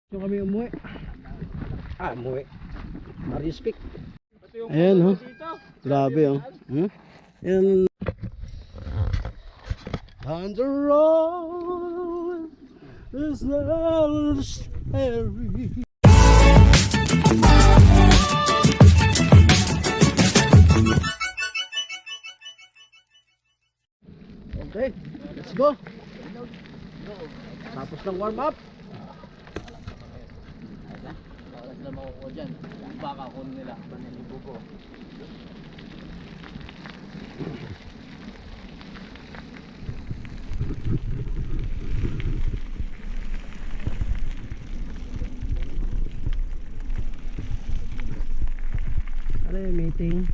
So kami umuwi. Umuwi. Marius Peak. Ayan oh. Grabe oh. Ayan. On the road is not scary. Okay, let's go. Tapos ng warm up. Oras na makukuha dyan. Baka kun nila. Manilibo ko. Ano yung meeting?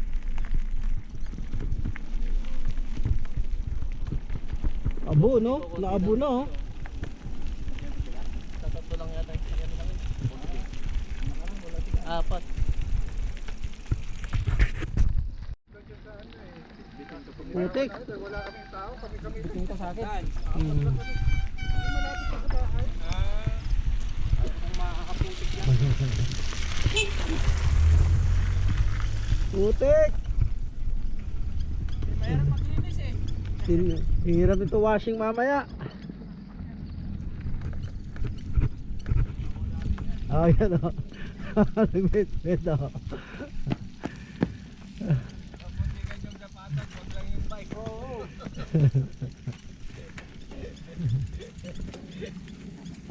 Abo no? Naabo na oh. Tatatlo lang yata yung sakyan nila. Apat. Putik. Wala kaming tao, kami Bitin ka sa akin. malapit sa bahay. Kung makakaputik lang. Putik. Mayroon maglinis eh. Hirap ito washing mamaya. Oh, yan o. Nag-bet-bet o. Kapuntikan yung dapatan, huwag lang yung bike.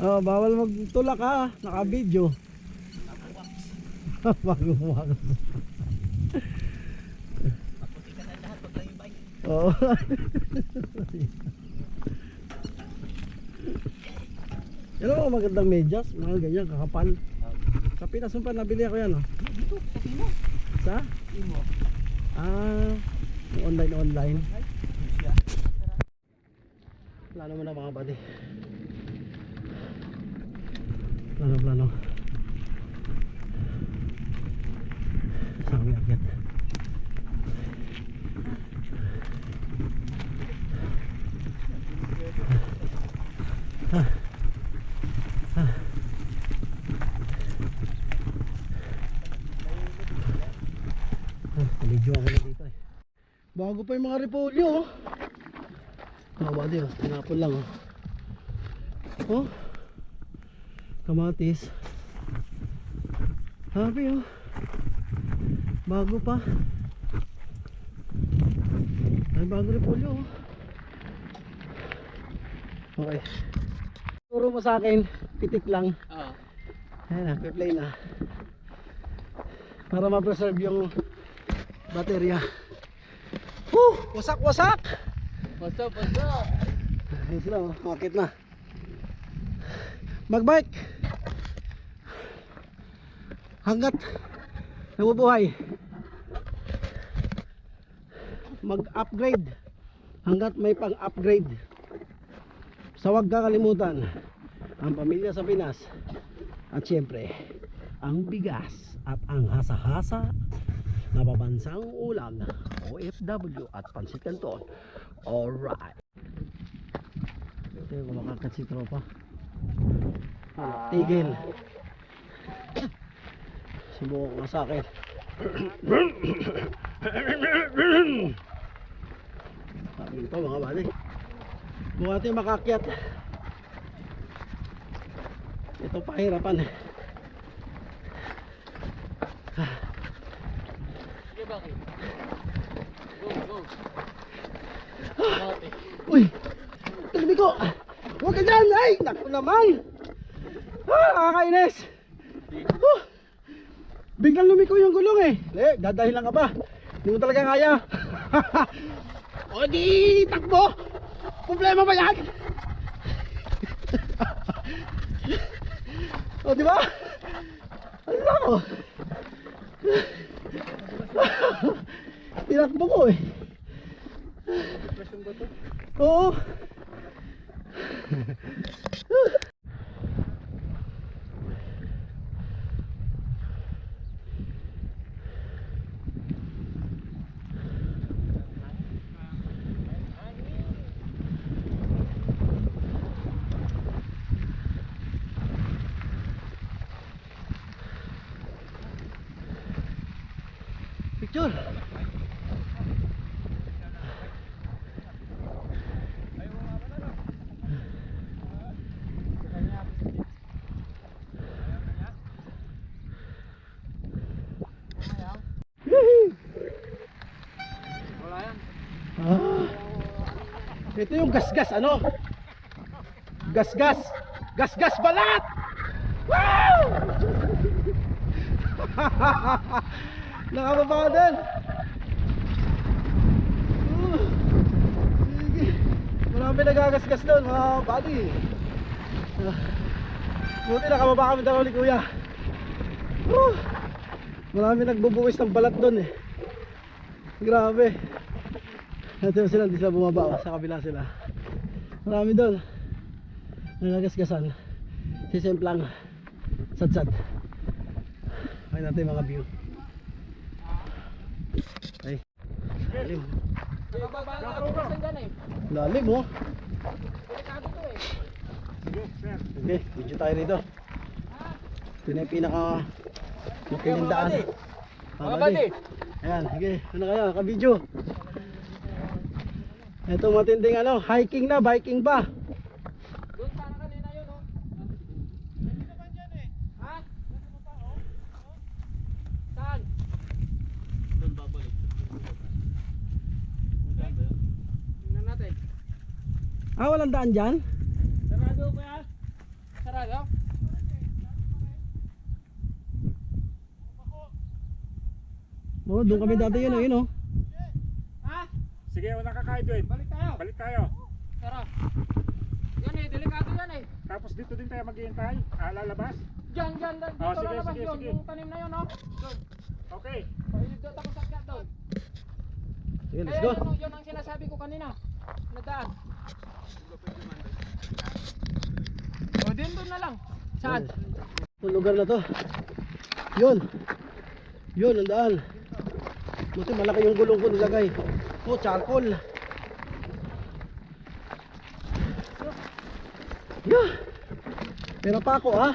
Oh, bawal magtulak ha. Naka-video. Bago-bago. Kapuntikan na lahat, huwag lang yung bike. Oo. Yan ang mga magandang medyas. Mga ganyan, kakapal. Sa Pinas mo pa nabili ako yan oh. Dito, pati mo. Sa? Imo. Online. Plano mo na mga buddy. Plano. Saan kami akyat? Medyo ako na dito eh. Bago pa yung mga repolyo oh. Buddy oh, tinapon lang oh. Oh, kamatis. Happy oh. Bago pa. Ay bago repolyo oh. Okay. Turo mo sa akin, pitik lang. Oo. Ayan na, play na. Para ma-preserve yung baterya. Wasak! What's up? Ayos lang, makit na. Magbike hanggat nabubuhay. Mag-upgrade hanggat may pang-upgrade. Sa huwag kakalimutan ang pamilya sa Pinas. At syempre ang bigas at ang hasa-hasa na pabansang ulam na OFW at Pansit Canton. Alright. Ito yung kumakakat si tropa. Tigil. Subukan ko nga sa akin. Sabi ito mga bali. Bukan natin makakyat. Ito pahirapan. Sige bakit? Go. Uy! Tabi ko! Huwag ka dyan! Ay! Naku naman! Nakakainis! Biglang lumiko yung gulong eh! Dadahilan ka ba? Hindi mo talaga kaya! O di! Takbo! Problema ba yan? O diba? Ano ako? Tinakbo ko eh! Depression ba to? Oo! picture. Wala yan. Ah, ito yung gasgas ano? Gasgas! Gasgas balat! Wow! Nakababa din. Sige. Marami nagagasgas doon mga buddy. Buti nakababa kami dalawa ni kuya. Marami nagbubuwis ng balat doon eh. Grabe. Ito sila, hindi sila bumaba. Sa kabila sila. Marami doon. Nagagasgasan. Sisemplang sad-sad. Pakita natin yung mga view. Ay, lalim. Nakababa na ako kasi dyan eh. Lalim oh. Delikado to eh. Okay, video tayo rito. Ito na yung pinaka matindaan. Mga buddy. Ayan, sige. Ano kaya? Naka-video. Ito matinding ano, hiking na, biking pa. Doon sana kanina yun oh. Hindi naman dyan eh. Ha? Saan? Doon babalik. Tingnan natin. Ah, walang daan dyan? Sarado ba yan? Sarado? Oo, doon kami dati yun, yun oh. Ha? Sige, wala ka kayo doon. Balik tayo. Balik tayo. Tara. Yan eh, delikado yan eh. Tapos dito din tayo maghihintay. Lalabas. Diyan, dito Oh, sige, lalabas sige, yun. sige. Yung tanim na yun oh. Doon. Okay. Doon tapos akyat doon. Sige, let's Kaya go. yun ang sinasabi ko kanina. Nadaan. O din doon na lang. Saan? Itong lugar na to. Yun. Yun, ang daan. Buti malaki yung gulong ko nilagay. Oh, charcoal. Yeah. Pero pa ako ah.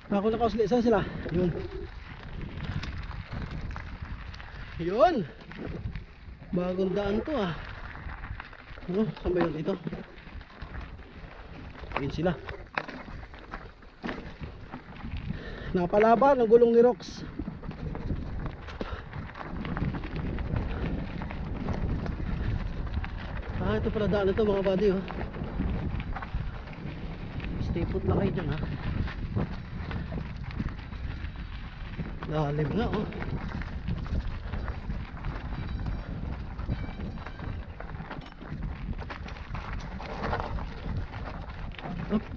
Ako nakausli. Saan sila? Yun. Yun. Bagong daan to ah. Ano? Saan ba yun? Ito. Yun sila. Napalaban ang gulong ni Rox. Ah, ito pala daan ito mga buddy oh. Stay put lang kayo dyan ha. Lalim nga oh.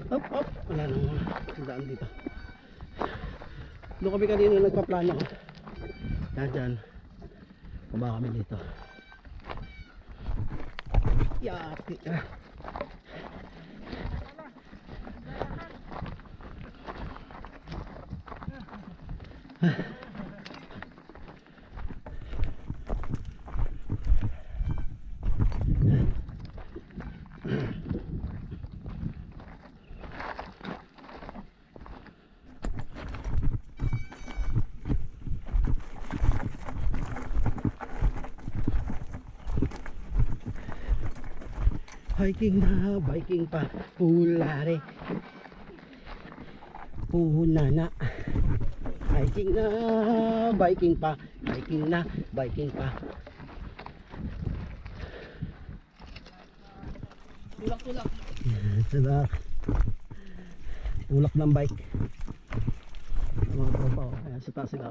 Up. Wala nang daan dito. Doon kami kanina nagpaplano. Dyan. Baba kami dito. Yati. Hiking na, biking pa, pulare. Puhunana. Hiking na, biking pa, hiking na, biking pa. Tulak. Tulak. Tulak ng bike. Mga tropa oh. Ayan sa taas sila.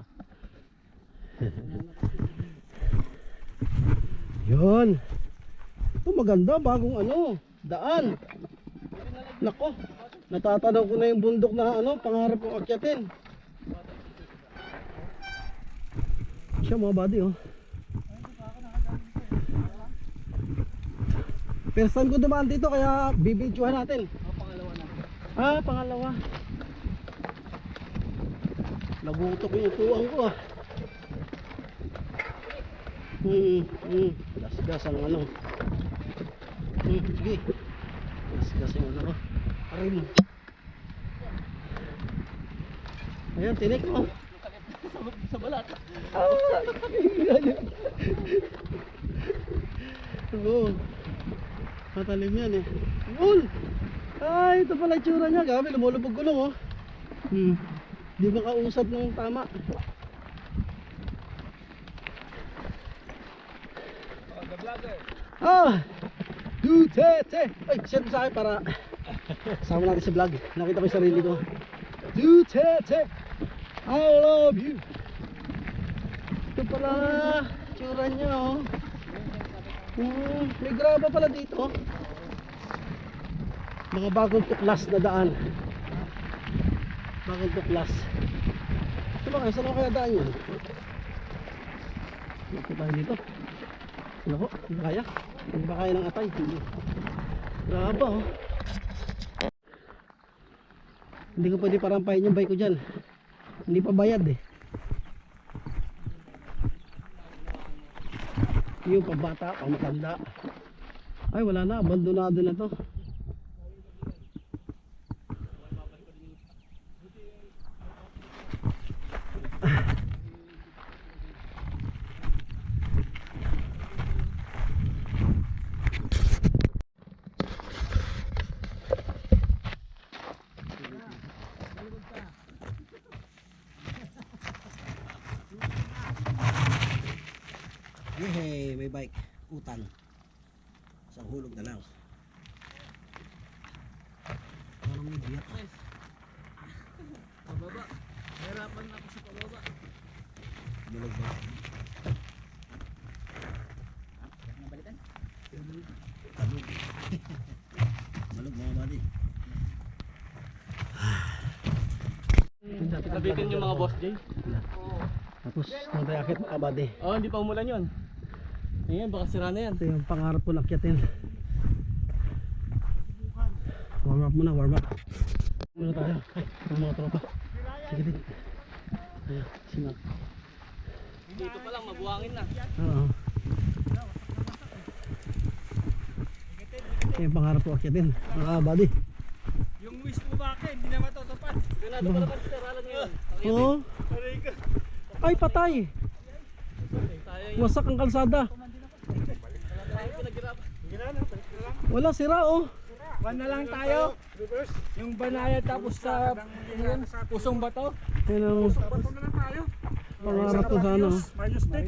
Yun. Ito maganda, bagong ano, daan. Nako, natatanaw ko na yung bundok na ano, pangarap kong akyatin. Siya mga buddy oh. First time ko dumaan dito kaya bibidyohan natin. Pangalawa na. Ah, pangalawa. Nagutok yung upuan ko ah. Gasgas ang ano. Sige. Gasgas yung ano. Arim. Ayan, tinik mo. Sa balat. Oo. Matalim yan eh. Yun! Ay, ito pala yung tsura niya. Gabi, lumulubog ko lang oh. Di ba kausap ng tama? Oh, the vlogger. Ah! Duterte! Ay, share mo sa akin para sama natin sa vlog. Nakita ko yung sarili ko. Duterte! I love you! Ito pala, tsura niya oh. May graba pala dito. Mga bagong tuklas na daan. Bagong tuklas. Ito ba kayo? Saan kaya daan yun? Ito tayo dito. Ano ko? Hindi kaya? Hindi ba kaya ng atay? Hindi. Graba oh. Hindi ko pwede parampahin yung bike ko dyan. Hindi pa bayad eh. Yung pambata, pamatanda. Ay wala na, abandonado na to. Hey, may bike, utang. Isang hulog na lang. Parang may biyak. Pababa. Hirapan ako sa pababa. Bulog ba? Nabalikan? Balog. Balog mga buddy. Nabitin yung mga boss Jay. Tapos nagreakit mga buddy. Oh, hindi pa umulan yun. Ayan, baka sira na yan. Ito yung pangarap ko nakyatin. Warm up muna, warm up. Muna tayo. Ay, ang mga tropa. Sige din. Ayan, sima. Dito pa lang, mabuhangin na. Oo. Ito yung pangarap ko akyatin. Mga buddy. Yung wish mo bakit, hindi na matutupad. Ganado pa naman sa saralan ngayon. Oo. Ay, patay. Wasak ang kalsada. Wala, sira oh. Van na lang tayo. Yung banaya tapos sa yun, pusong bato. Yan ang Bato na lang tayo. pangarap ko sana oh. Mayos din.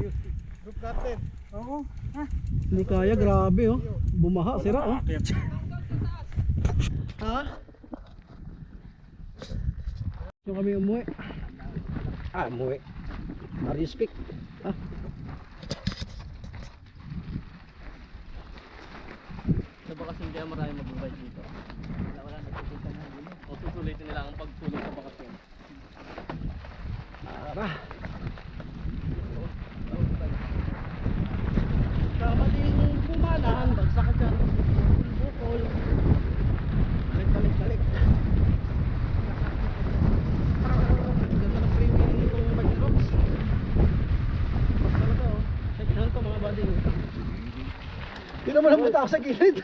Group natin. Oo. Hindi kaya, grabe oh. Bumaha, sira oh. Ha? Yung kami umuwi. Umuwi. Marius Peak. Ha? Sa bakasyon kaya marami magbabay dito. Wala nagpupunta na dito. O susulitin nila ang pagsulit sa bakasyon. Tara. Tama din pumalan. Bagsak ka dyan. Bukol. Balik. Ganda ng premium nitong bike rocks. Talaga oh. Second to mga buddy. Hindi naman ang punta ako sa gilid.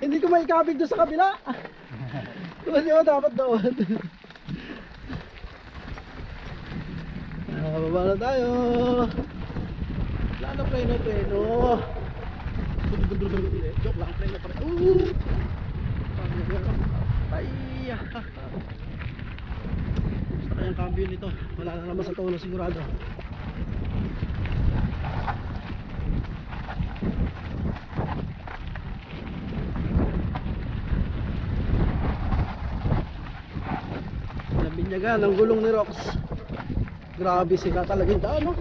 Hindi ko maikabig doon sa kabila. Hindi mo dapat doon. Bababa na tayo. Wala na preno. Joke lang, preno pa rin. Ay! Gusto kayang cambio nito. Wala na naman sa tono sigurado. Nabinyagan ang gulong ni Rox. Grabe sila talagang daan, no?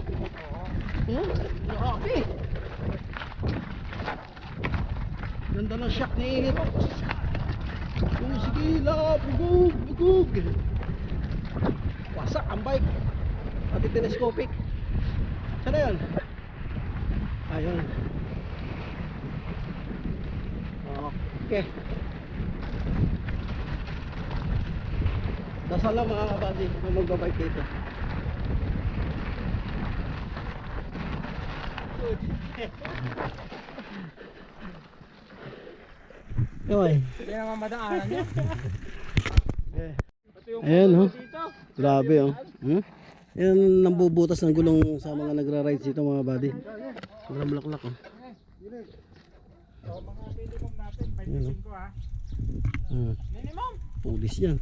Grabe. Ganda ng shock ni Rox. Sige, bugog. Wasak ang bike. Pati telescopic. Saan na yun? Ayun. Okay. Dasal lang mga kabady kung magbabike dito. Yoy. Hindi naman madaanan niya. Ayan oh. Grabe oh. Yan nambubutas ng gulong sa mga nagra-rides dito mga buddy. Sobrang bulaklak oh. So, mga minimum natin, 25 ha. Minimum. Pulis yan.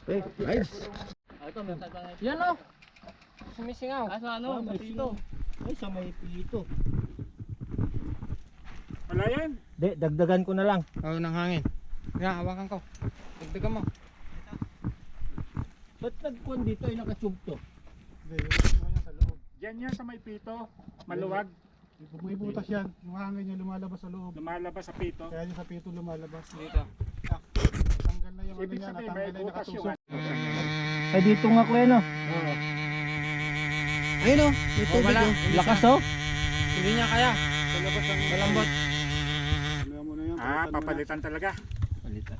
Okay, rides. Ito, may tatang ito. Yan o. Sumisingaw. Sa ano? Dito. Ay, sa may pito. Wala yan. Di, dagdagan ko na lang. Oo, ng hangin. Nga, hawakan ko. Dagdagan mo. Ba't nagkuhan dito ay nakatube to? Hindi, yung sa loob. Diyan yan sa may pito, maluwag. Bumibutas yan. Yung hangin niya lumalabas sa loob. Lumalabas sa pito. Kaya yung sa pito lumalabas. Dito. Natanggal na yung ano niya, natanggal na yung nakatusok. Ay, dito nga ko yan o. Ayun oh, may Oh, tubig wala. oh. Lakas o. Hindi niya kaya. Sa labas ang Malambot. ano mo na yan, papalitan talaga. Palitan.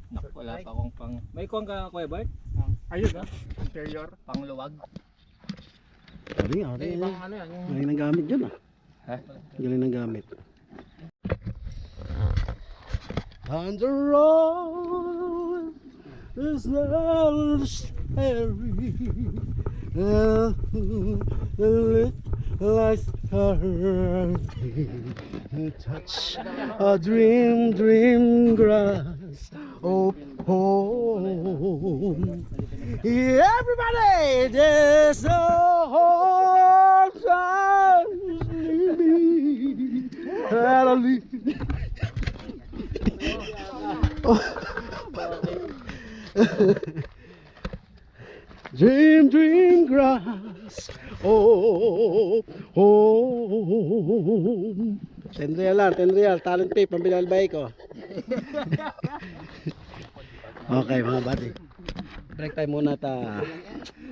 Naku, wala pa akong pang... May kuwang ka, Kuya Bart? Ayun ha, interior. Pangluwag. Galing ah, Ay, galing. ibang ano yan. Yung... Galing ng gamit yun ah. Ha? Galing ng gamit. On the road is not scary. Like touch a dream, dream grass of home. Everybody, there's a hard time me. Dream, dream grass, oh, home. 10 real lang, 10 real, talent pay, pambili albay ko. Okay mga buddy, break time muna ta.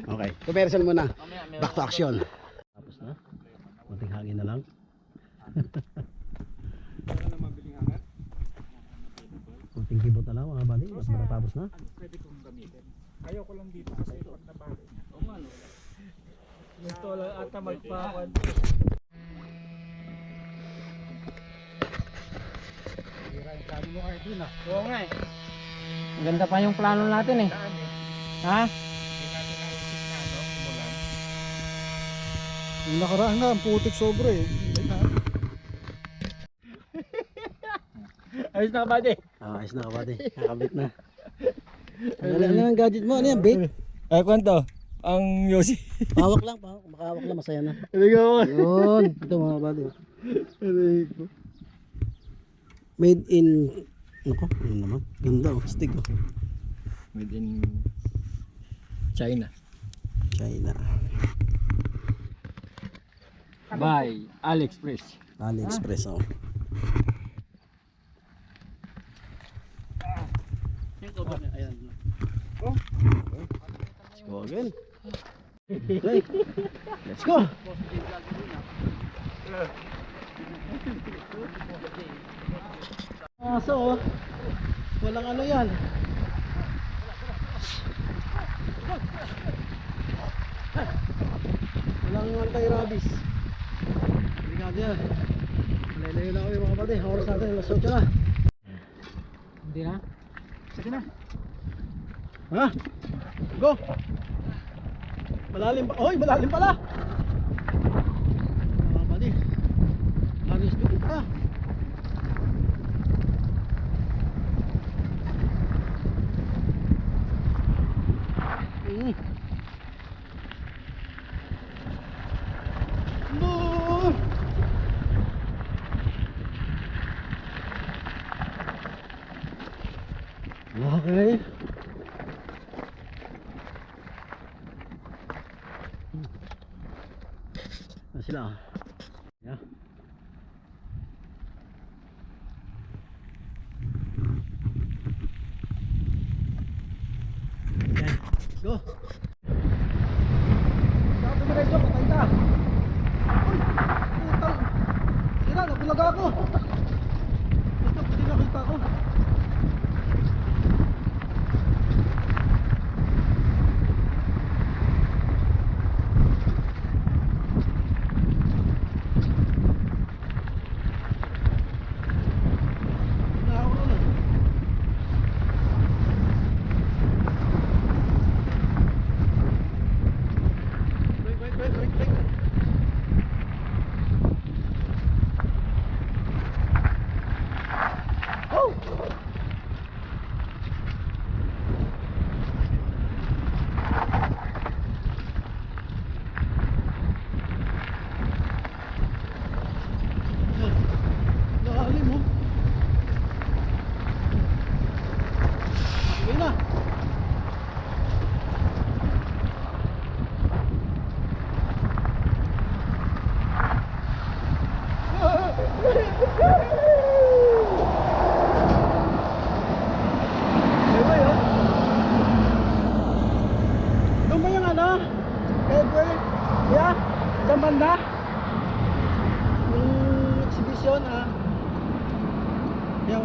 Okay, commercial muna, back to action. Tapos na, konting hangin na lang. Konting kibot na lang mga buddy, mas matatapos na. Pwede kong gamitin. Ayaw ko lang dito kasi pag nabali. Oo nga, no? Gusto lang ata magpakuan. Kami mo kayo dun ah. Oo nga eh. Ganda pa yung plano natin eh. Ha? Yung nakaraan nga, ang putik sobra eh. Ayos na ka ba di? Ayos na buddy, nakabit na. Ano ang gadget mo? Ano yan, bait? Ay, kwento? Ang Yosi. Pahawak lang, makahawak lang, masaya na. Iligaw ko. Yun, ito mga buddy. Made in, ano naman, ganda oh, stick oh. Made in China. China. By AliExpress. AliExpress oh. Ayan. Let's go again. Okay, let's go. So, walang ano yan. Walang anti-rabies. Delikado yan. Lalayo na kami mga kapatid. Oras natin, alas 8 na. Hindi na? Sige na. Ha? Go! Malalim pa. Oy, malalim pala! Mga kapatid. Alis doon pa. No! Okay. Na sila. Yeah. Okay, let's go. Saka tumiretso, patay ka. Uy, putang. Sira, nabulag ako. Basta pati nakita ko.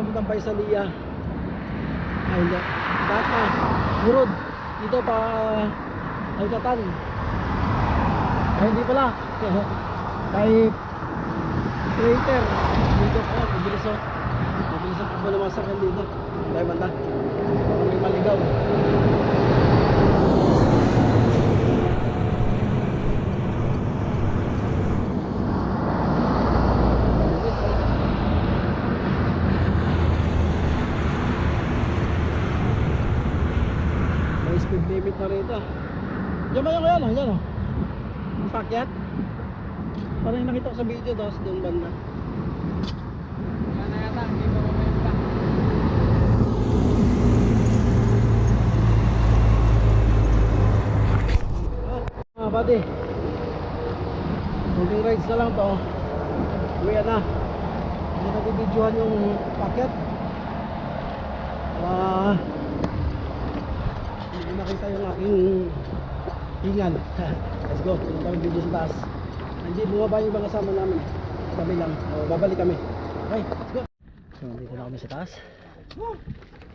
papuntang Paisalia. Ay, hindi. Lahat na. Burod. Dito pa Alcatan. Ay, hindi pala. Kay Crater. Dito po. Mabilis o. Mabilis ang pagbo ng mga sakyan dito. Tayo banda. May maligaw. May speed limit na rito. Diyan ba yung kaya lang? Diyan o. Yung pakyat. Parang yung nakita ko sa video tapos doon banda. Sana yata, hindi ko mamaya. Mga buddy, moving rides na lang to. Uwi na. Hindi na bibidyohan yung packet. Hindi ko nakita yung aking hingan. Let's go, hindi kami video sa taas. Hindi bumaba yung mga kasama namin. Sabi lang, babalik kami. Okay, let's go. So, dito na kami sa taas.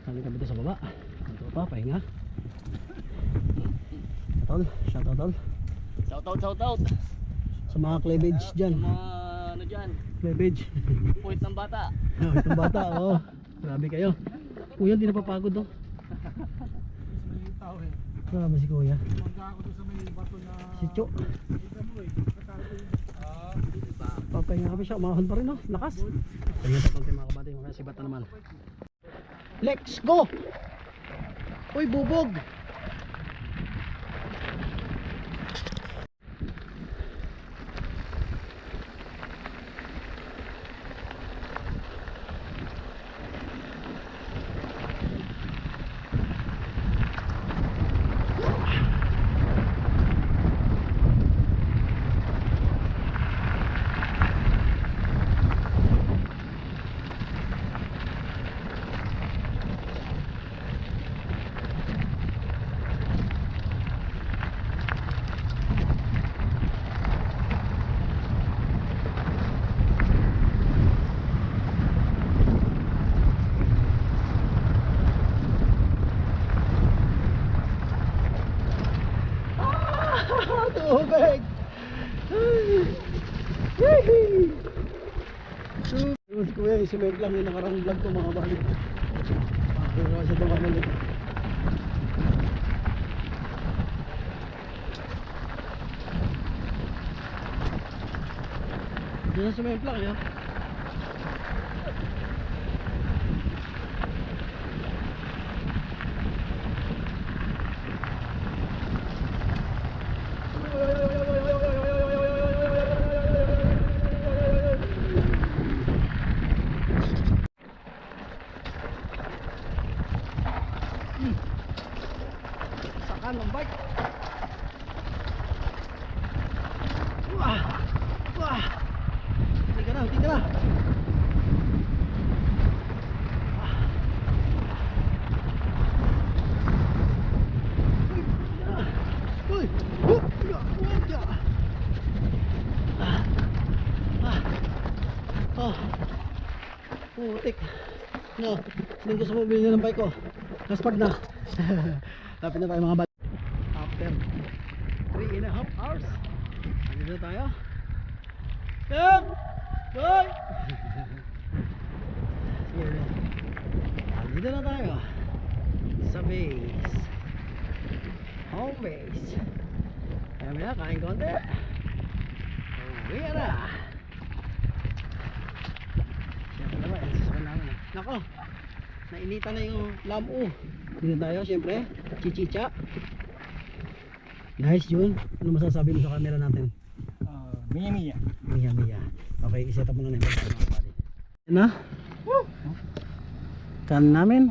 Kami kami dito sa baba. Ito pa, pahinga. Tol, shout out tol. Shout out. Sa mga cleavage dyan. Mga ano dyan, Cleavage. puwit ng bata. Itong bata, oo. Grabe kayo. Kuya, hindi napapagod oh. May tao eh. Grabe si kuya. Magka ako doon sa may bato na... Si Cho. Kita mo eh. Katalo yun. Papahinga kami siya. Umahon pa rin oh. Lakas. Pahinga pa konti mga kabate. Mga sibat na naman. Let's go! Uy, bubog! Tubig! Si kuya, isimend lang yung nakarang vlog ko mga balik. Pero kasi ito kamalik. Yan sa cement lang yan. Sakan ng bike. Wah! Wah! Hindi ka na, hindi ka na. Uy! Hup! Ya! Hup! Ya! Putik. No, hindi ko sa mabili ng bike ko. Naspag na. Lapit na tayo mga bat. After 3.5 hours. Dito na tayo. Come! Boy! Dito na tayo. Sa base. Home base. Kaya mo na, kain konti. Uwi na. Siyempre naman, susunod namin. Nako, nainitan na yung lamu. Dito tayo, siyempre. Chichicha. Nice, Jun. Ano masasabi mo sa camera natin? Mia. Mia. Okay, iset up mo na yung body. Yan na. Kain namin.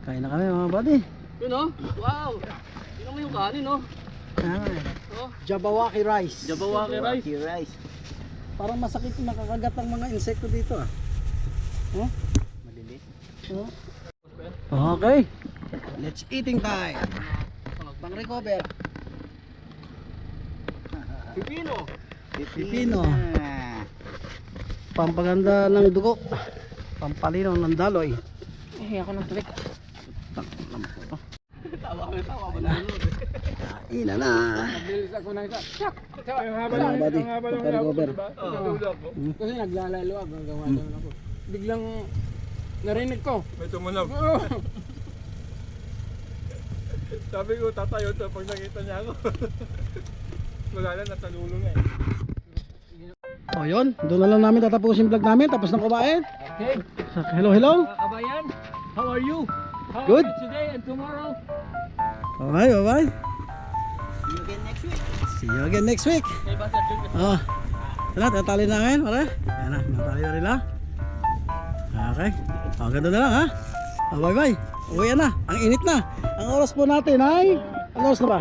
Kain na kami mga buddy. Yun oh, wow. Yun naman yung kanin oh. Oh, Jabawaki rice. Jabawaki rice. Parang masakit yung nakakagat ang mga insekto dito ah. Oh? Malilit. Oh. Okay. Let's eating time. Pang recover. Pipino. Pipino. pampaganda ng dugo, pampalinaw ng daloy. ako ng tulik. Tawa ba na? Ina na. Nabilis ako ng isa. Sak! Ang haba Ano, ng buddy? ang haba ng Recover. Kasi naglalaluag hanggang wala na ako. Biglang narinig ko. May tumunog. Sabi ko, tatayo to pag nakita niya ako. Wala na, natalulong eh. O yun, doon na lang namin tatapusin vlog namin. Tapos na kumain. Okay. Hello, hello. Kabayan, how are you? How Good. are you today and tomorrow? Bye, bye, bye. See you again next week. See you again next week. Okay, Pastor Jun. Oh, tala, tatali na ngayon, pare. Ayan na, natali na rin lang. Okay. O, ganda na lang, ha? O, bye, bye. Uwi na. Ang init na. Ang oras po natin ay... Ang oras na ba?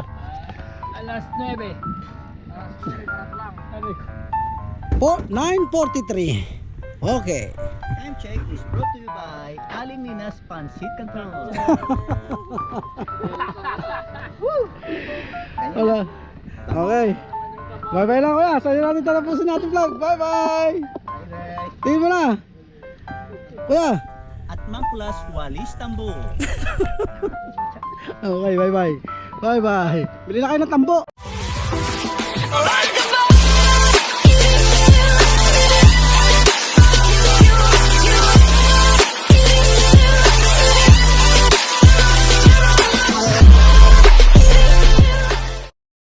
Alas 9. 9:43. Okay. Time check is brought to you by Aling Nina's Pansit Canton. Wala. Okay. Bye-bye lang, kuya. Sa'yo natin tatapusin natin vlog. Bye-bye. Tingin mo na. Kuya. At Mampulas Walis Tambo. Okay, bye-bye. Bye-bye. Bili na kayo ng tambo. Alright!